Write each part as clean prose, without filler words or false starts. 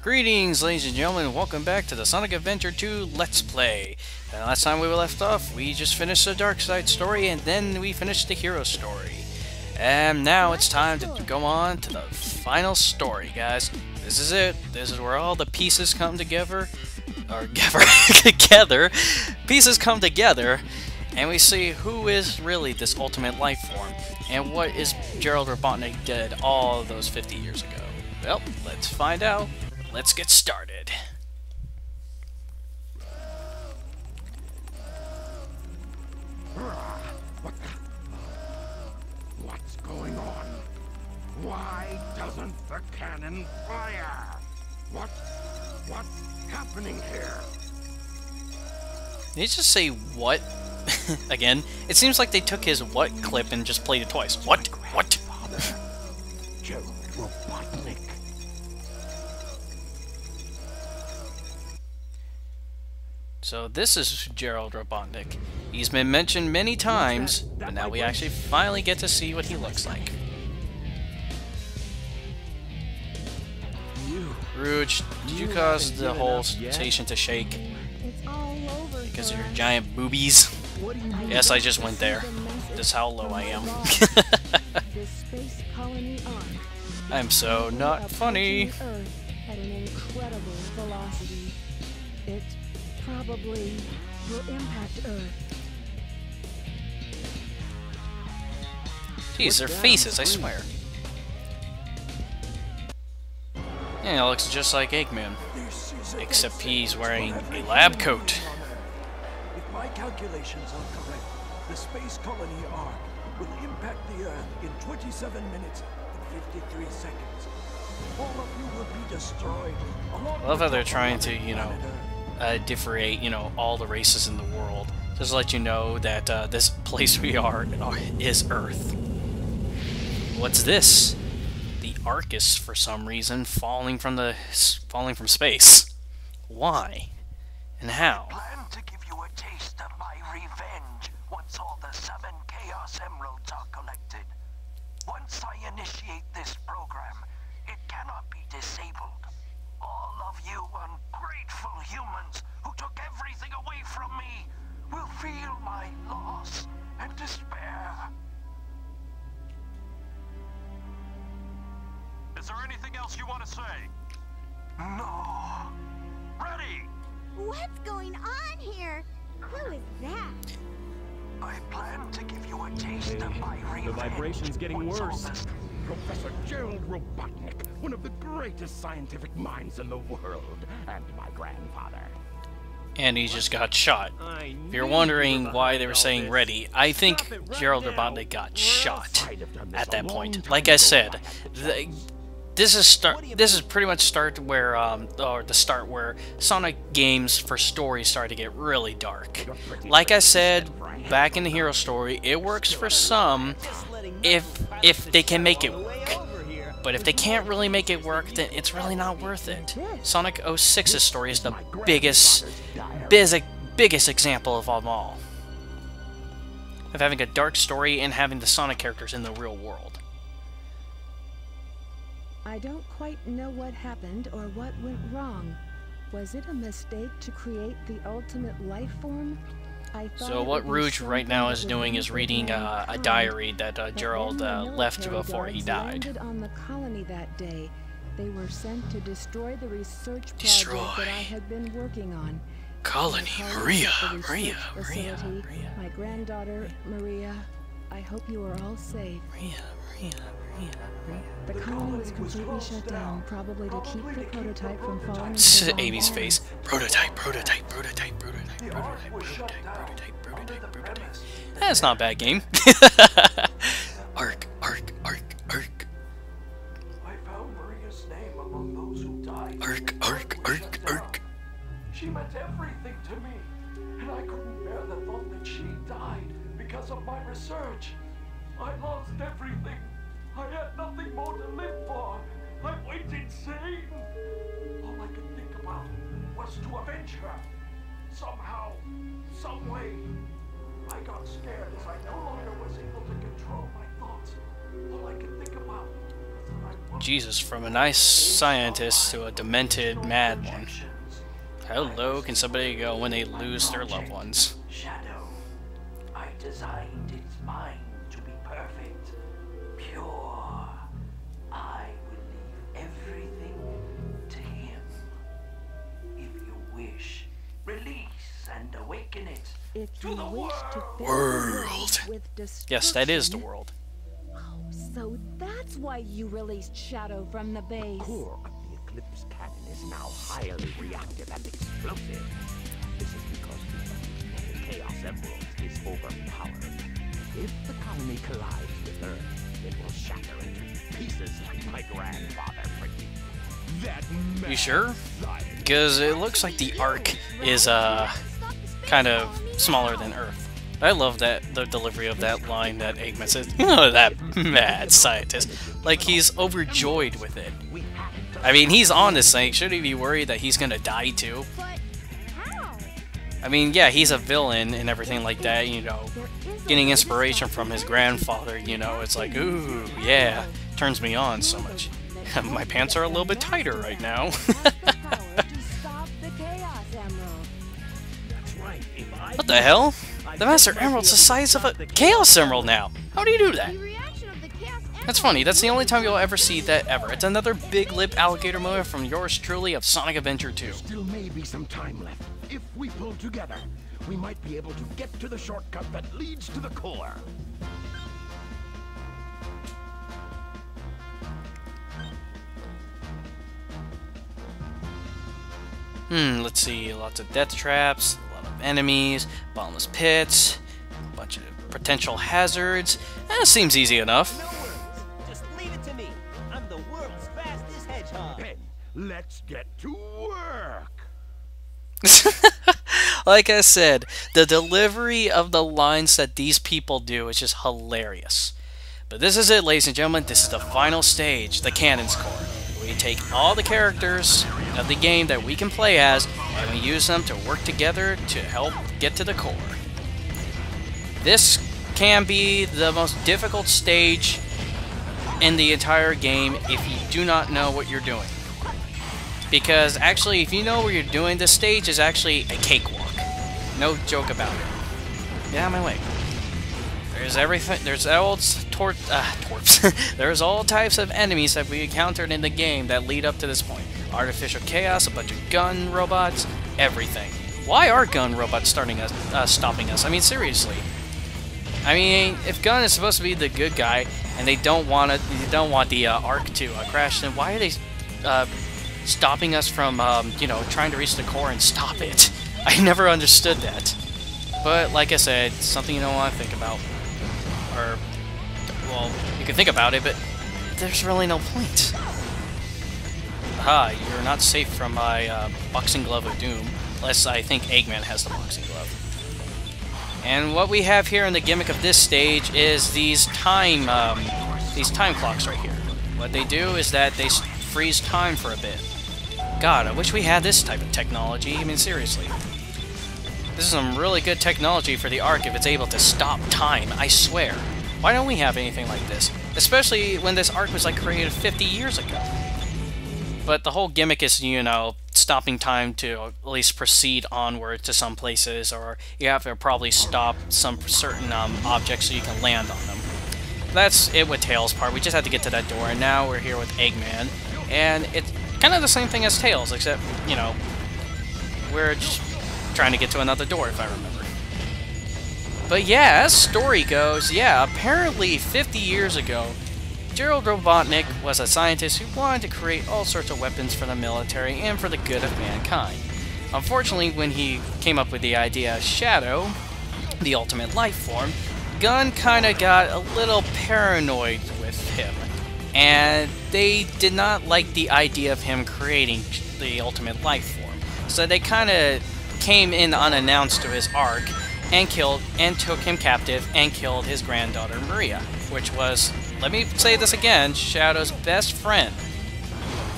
Greetings, ladies and gentlemen, welcome back to the Sonic Adventure 2 Let's Play. Last time we were left off, we just finished the Dark Side story, and then we finished the Hero story. And now it's time to go on to the final story, guys. This is it. This is where all the pieces come together, pieces come together, and we see who is really this ultimate life form, and what is Gerald Robotnik did all those 50 years ago. Well, let's find out. Let's get started. What's going on? Why doesn't the cannon fire? What's happening here? Did he just say what? Again? It seems like they took his what clip and just played it twice. What? What? Gerald Robotnik. So this is Gerald Robotnik. He's been mentioned many times, but now we actually finally get to see what he looks like. Rouge, did you cause the whole station to shake? Because of your giant boobies? Yes, I just went there. That's how low I am. I'm so not funny. Probably will impact Earth. Jeez, their faces, I swear. Yeah, it looks just like Eggman. Except he's wearing a lab coat. If my calculations are correct, the space colony arc will impact the Earth in 27 minutes and 53 seconds. All of you will be destroyed. I love how they're trying to, you know, differentiate, you know, all the races in the world. Just to let you know that this place we are is Earth. What's this? The Arcus, for some reason, falling from space. Why? And how? I plan to give you a taste of my revenge once all the 7 Chaos Emeralds are collected. Once I initiate this program, it cannot be disabled. All of you ungrateful humans who took everything away from me will feel my loss and despair. Is there anything else you want to say? No. Ready? What's going on here? Who is that? I plan to give you a taste of my revenge. The vibration's getting once all worse. this- Professor Gerald Robotnik, one of the greatest scientific minds in the world, and my grandfather. And he just got shot. If you're wondering why they were saying ready, I think Gerald Robotnik got shot at that point. Like I said, this is pretty much the start where Sonic games for stories started to get really dark. Like I said back in the Hero story, it works for some if they can make it work. But if they can't really make it work, then it's really not worth it. Sonic 06's story is the biggest example of them all. Of having a dark story and having the Sonic characters in the real world. I don't quite know what happened or what went wrong. Was it a mistake to create the ultimate life form? So what Rouge right now is doing is reading a diary that Gerald left before he died. On the colony that day, they were sent to destroy the research project Destroy. that I had been working on. Colony, Maria. My granddaughter, Maria. I hope you are all safe. Maria. The colony was completely shut down, probably to keep the prototype from falling into the Amy's bomb. face. Prototype. That's not a bad game. Arc. I found Maria's name among those who died. Arc. She meant everything to me, and I couldn't bear the thought that she died because of my research. I lost everything. I had nothing more to live for. I went insane. All I could think about was to avenge her. Somehow, some way. I got scared as I no longer was able to control my thoughts. All I could think about was Jesus, from a nice scientist to a demented mad one. How low can somebody go when they lose their loved ones? Shadow, I designed its mind to be perfect, pure. I will leave everything to him. If you wish, release and awaken it If to you the wish to world. fill World. the with destruction, Yes, that is the world. So that's why you released Shadow from the base. Core of the Eclipse cannon is now highly reactive and explosive. This is because the Chaos Emerald is overpowered. If the colony collides with Earth, it will shatter into pieces like my grandfather predicted. That You sure? Because it looks like the Ark is kind of smaller than Earth. I love that the delivery of that line that Eggman says, "Oh, that mad scientist." Like he's overjoyed with it. I mean, he's on this thing. Should he be worried that he's gonna die too? But how? I mean, yeah, he's a villain and everything like that, you know. Getting inspiration from his grandfather, you know, it's like, ooh, yeah, turns me on so much. My pants are a little bit tighter right now. What the hell? The Master Emerald's the size of a Chaos Emerald now! How do you do that? The reaction of the Chaos That's funny, that's the only time you'll ever see that ever. It's another big lip alligator moment from yours truly of Sonic Adventure 2. Still may be some time left. If we pull together, we might be able to get to the shortcut that leads to the core. Let's see, lots of death traps, a lot of enemies, bottomless pits, a bunch of potential hazards. Seems easy enough. No worries. Just leave it to me. I'm the world's fastest hedgehog. Then, let's get to work. Like I said, the delivery of the lines that these people do is just hilarious. But this is it, ladies and gentlemen. This is the final stage, the Cannon's Core. We take all the characters of the game that we can play as, and we use them to work together to help get to the core. This can be the most difficult stage in the entire game if you do not know what you're doing. Because actually, if you know what you're doing, this stage is actually a cakewalk. No joke about it. Get out of my way. There's everything. There's all There's all types of enemies that we encountered in the game that lead up to this point. Artificial chaos, a bunch of gun robots, everything. Why are gun robots stopping us? I mean, seriously. I mean, if Gun is supposed to be the good guy, and they don't want the Ark to crash, then why are they stopping us from, you know, trying to reach the core and stop it? I never understood that. But like I said, something you don't want to think about. Or, well, you can think about it, but there's really no point. Aha, you're not safe from my boxing glove of doom, unless I think Eggman has the boxing glove. And what we have here in the gimmick of this stage is these time clocks right here. What they do is that they freeze time for a bit. God, I wish we had this type of technology. I mean, seriously. This is some really good technology for the Ark if it's able to stop time, I swear. Why don't we have anything like this? Especially when this Ark was like created 50 years ago. But the whole gimmick is, you know, stopping time to at least proceed onward to some places, or you have to probably stop some certain objects so you can land on them. That's it with Tails' part. We just had to get to that door, and now we're here with Eggman. And it's kind of the same thing as Tails, except, you know, we're just trying to get to another door, if I remember. But yeah, as story goes, yeah, apparently 50 years ago, Gerald Robotnik was a scientist who wanted to create all sorts of weapons for the military and for the good of mankind. Unfortunately, when he came up with the idea of Shadow, the ultimate life form, Gun kind of got a little paranoid with him. And they did not like the idea of him creating the ultimate life form. So they kind of came in unannounced to his Ark and took him captive and killed his granddaughter Maria, which was, let me say this again, Shadow's best friend.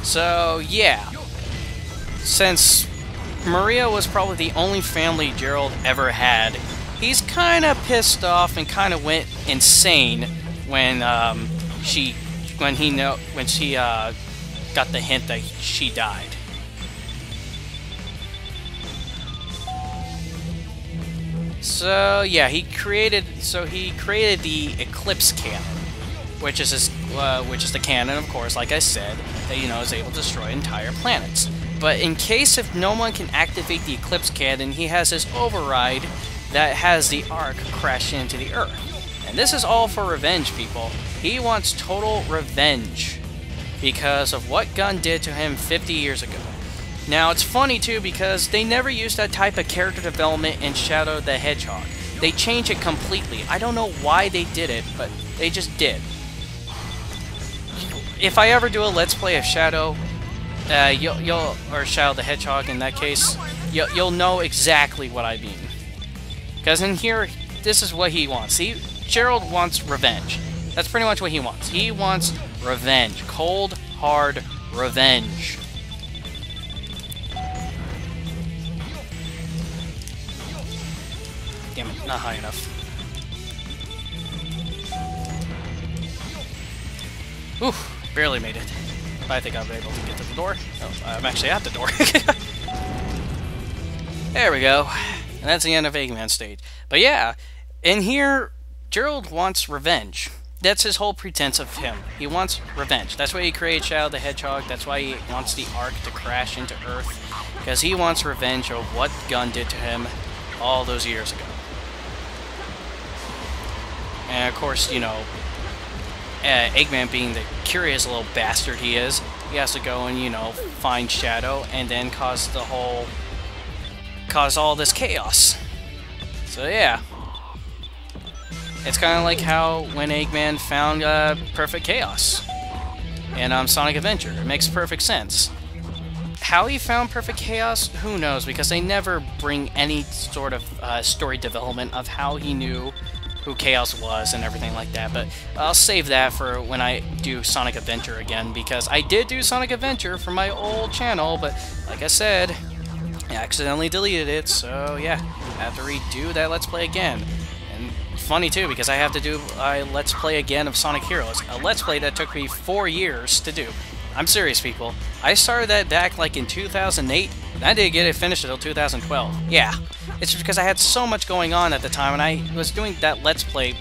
So yeah, since Maria was probably the only family Gerald ever had, he's kind of pissed off and kind of went insane when she when she got the hint that she died. So yeah, he created the Eclipse Cannon, which is the cannon, of course, like I said, that is able to destroy entire planets. But in case if no one can activate the Eclipse Cannon, he has his override that has the Ark crash into the Earth. And this is all for revenge, people. He wants total revenge because of what Gunn did to him 50 years ago. Now, it's funny, too, because they never used that type of character development in Shadow the Hedgehog. They changed it completely. I don't know why they did it, but they just did. If I ever do a Let's Play of Shadow, or Shadow the Hedgehog in that case, you'll know exactly what I mean. Because in here, this is what he wants. Gerald wants revenge. That's pretty much what he wants. He wants revenge. Cold, hard revenge. Damn it, not high enough. Oof, barely made it. I think I'll be able to get to the door. Oh, I'm actually at the door. There we go. And that's the end of Eggman stage. But yeah, in here, Gerald wants revenge. That's his whole pretense of him. He wants revenge. That's why he created Shadow the Hedgehog. That's why he wants the Ark to crash into Earth. Because he wants revenge of what Gunn did to him all those years ago. And of course, Eggman being the curious little bastard he is, he has to go and, find Shadow and then cause all this chaos. So yeah. It's kind of like how when Eggman found Perfect Chaos in Sonic Adventure. It makes perfect sense. How he found Perfect Chaos, who knows, because they never bring any sort of story development of how he knew who Chaos was and everything like that, but I'll save that for when I do Sonic Adventure again, because I did do Sonic Adventure for my old channel, but like I said, I accidentally deleted it, so yeah, I have to redo that Let's Play again. And funny too, because I have to do a Let's Play again of Sonic Heroes, a Let's Play that took me 4 years to do. I'm serious, people. I started that back like in 2008, and I didn't get it finished until 2012. Yeah. It's just because I had so much going on at the time, and I was doing that Let's Play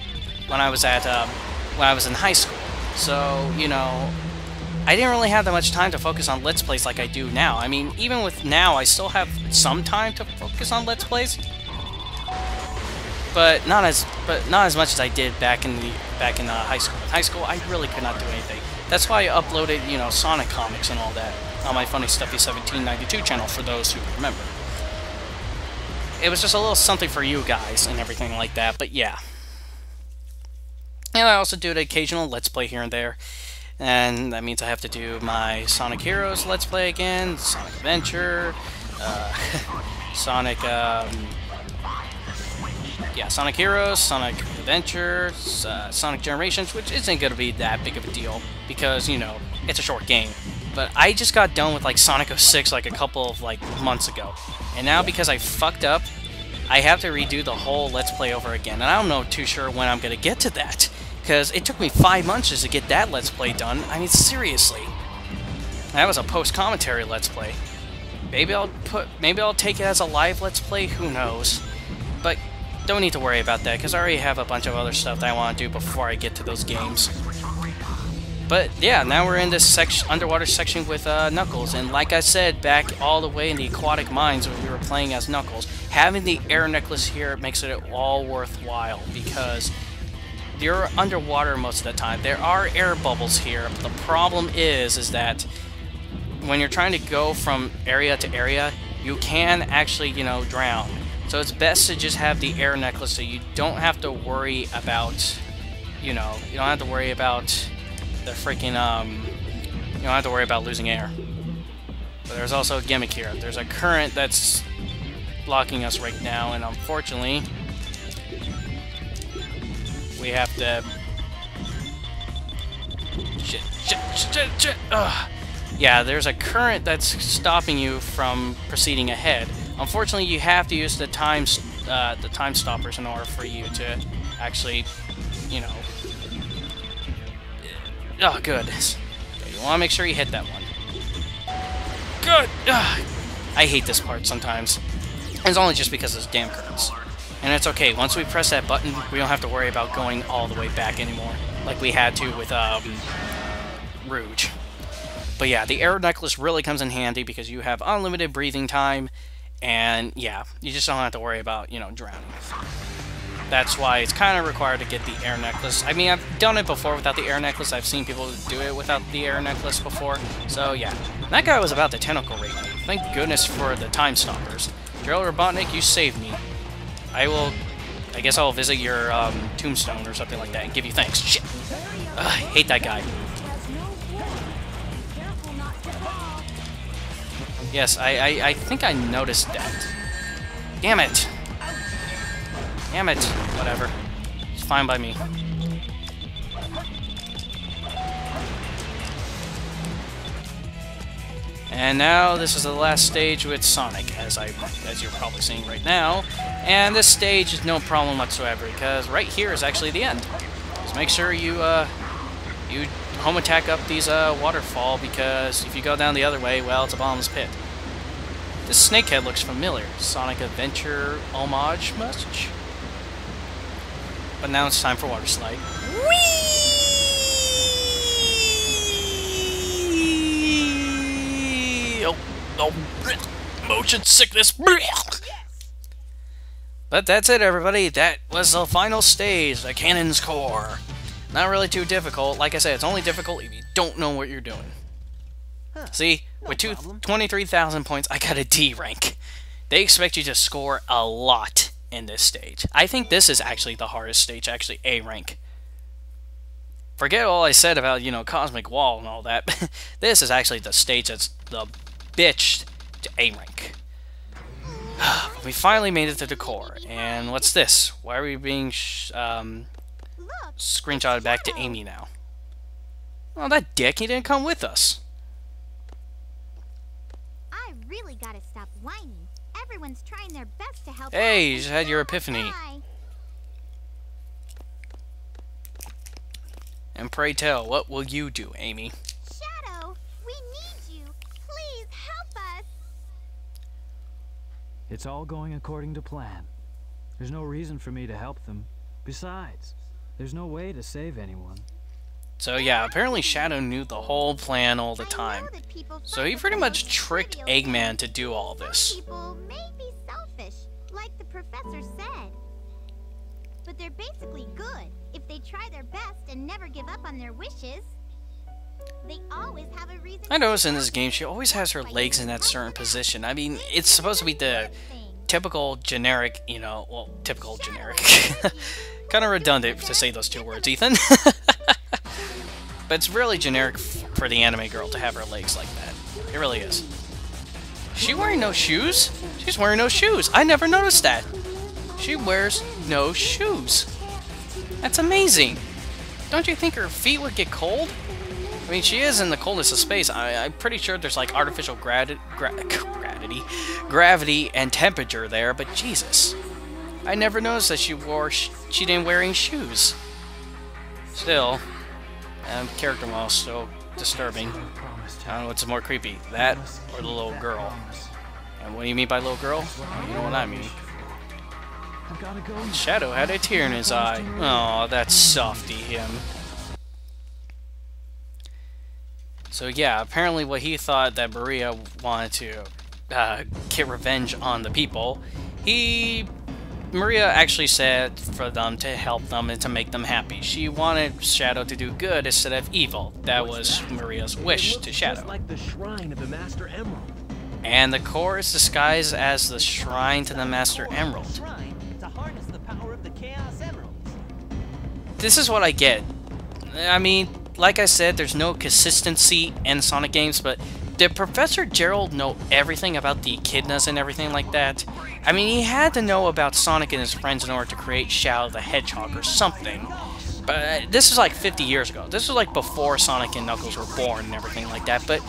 when I was in high school. So, I didn't really have that much time to focus on Let's Plays like I do now. I mean, even with now, I still have some time to focus on Let's Plays, but not as much as I did back in high school. In high school, I really could not do anything. That's why I uploaded, Sonic comics and all that on my Funny Stuffy 1792 channel, for those who remember. It was just a little something for you guys and everything like that, but yeah. And I also do the occasional Let's Play here and there. And that means I have to do my Sonic Heroes Let's Play again, Sonic Adventure, Sonic Heroes, Sonic Adventure, Sonic Generations, which isn't going to be that big of a deal, because, it's a short game. But I just got done with, Sonic 06, a couple of, months ago. And now, because I fucked up, I have to redo the whole Let's Play over again. And I'm not too sure when I'm going to get to that. Because it took me 5 months just to get that Let's Play done. I mean, seriously. That was a post-commentary Let's Play. Maybe I'll take it as a live Let's Play, who knows. But don't need to worry about that, because I already have a bunch of other stuff that I want to do before I get to those games. But yeah, now we're in this underwater section with Knuckles, and like I said, back all the way in the Aquatic Mines when we were playing as Knuckles, having the air necklace here makes it all worthwhile, because you're underwater most of the time. There are air bubbles here, but the problem is that when you're trying to go from area to area, you can actually, drown. So it's best to just have the air necklace so you don't have to worry about, you don't have to worry about the freaking, you don't have to worry about losing air. But there's also a gimmick here. There's a current that's blocking us right now, and unfortunately, we have to... Shit. Ugh. Yeah, there's a current that's stopping you from proceeding ahead. Unfortunately, you have to use the time stoppers in order for you to actually, Oh, good. Okay, you want to make sure you hit that one. Good! Ugh. I hate this part sometimes. It's only just because of those damn curtains. And it's okay, once we press that button, we don't have to worry about going all the way back anymore, like we had to with, Rouge. But yeah, the arrow necklace really comes in handy because you have unlimited breathing time, and yeah, you just don't have to worry about, you know, drowning. That's why it's kind of required to get the air necklace. I mean, I've done it before without the air necklace. I've seen people do it without the air necklace before. So yeah, that guy was about to tentacle rape me. Thank goodness for the time stoppers. Gerald Robotnik, you saved me. I guess I'll visit your tombstone or something like that and give you thanks. Shit! I hate that guy. Yes, I think I noticed that. Damn it! Damn it! Whatever. It's fine by me. And now this is the last stage with Sonic, as you're probably seeing right now. And this stage is no problem whatsoever, because right here is actually the end. So make sure you you home attack up these waterfall, because if you go down the other way, well, it's a bottomless pit. This snakehead looks familiar. Sonic Adventure homage much? But now it's time for water slide. Whee! Oh, motion sickness. But that's it, everybody. That was the final stage, the Cannon's Core. Not really too difficult. Like I said, it's only difficult if you don't know what you're doing. See, with 23,000 points, I got a D rank. They expect you to score a lot in this stage. I think this is actually the hardest stage, actually A rank. Forget all I said about, you know, Cosmic Wall and all that. This is actually the stage that's the bitch to A rank. We finally made it to the core, and what's this? Why are we being screenshotted back to Amy now? Well, that dick, he didn't come with us. I really gotta stop whining. Everyone's trying their best to help. Hey, you just had your epiphany. And pray tell, what will you do, Amy? Shadow, we need you. Please help us. It's all going according to plan. There's no reason for me to help them. Besides, there's no way to save anyone. So yeah, apparently Shadow knew the whole plan all the time. So he pretty much tricked Eggman to do all this. People may be selfish, like the professor said. But they're basically good if they try their best and never give up on their wishes. They always have a reason. I notice in this game she always has her legs in that certain position. I mean, it's supposed to be the typical generic, you know, well, typical generic. Kind of redundant to say those two words, Ethan. But it's really generic for the anime girl to have her legs like that. It really is. Is she wearing no shoes? She's wearing no shoes. I never noticed that. She wears no shoes. That's amazing. Don't you think her feet would get cold? I mean, she is in the coldest of space. I'm pretty sure there's like artificial gravity and temperature there, but Jesus. I never noticed that she didn't wear any shoes. Still, character model so disturbing. I don't know what's more creepy, that or the little girl. And what do you mean by little girl? Well, you know what I mean. Shadow had a tear in his eye. Oh, that's softy him. So yeah, apparently what he thought that Maria wanted to get revenge on the people, Maria actually said for them to help them and to make them happy. She wanted Shadow to do good instead of evil. That was Maria's wish to Shadow. Like the shrine of the Master Emerald. And the core is disguised as the shrine to the Master Emerald. To harness the power of the Chaos Emeralds. This is what I get. I mean, like I said, there's no consistency in Sonic games, but did Professor Gerald know everything about the echidnas and everything like that? I mean, he had to know about Sonic and his friends in order to create Shadow the Hedgehog or something. But this is like 50 years ago. This was like before Sonic and Knuckles were born and everything like that. But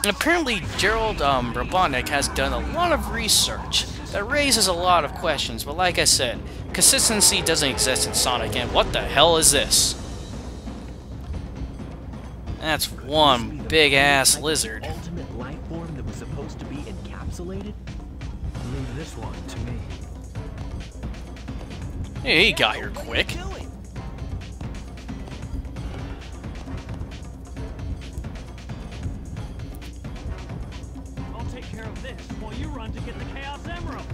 apparently Gerald Robotnik has done a lot of research that raises a lot of questions. But like I said, consistency doesn't exist in Sonic, and what the hell is this? That's one big-ass lizard. Ultimate life form that was supposed to be encapsulated? Leave this one to me. Hey, he got here quick. I'll take care of this while you run to get the Chaos Emerald.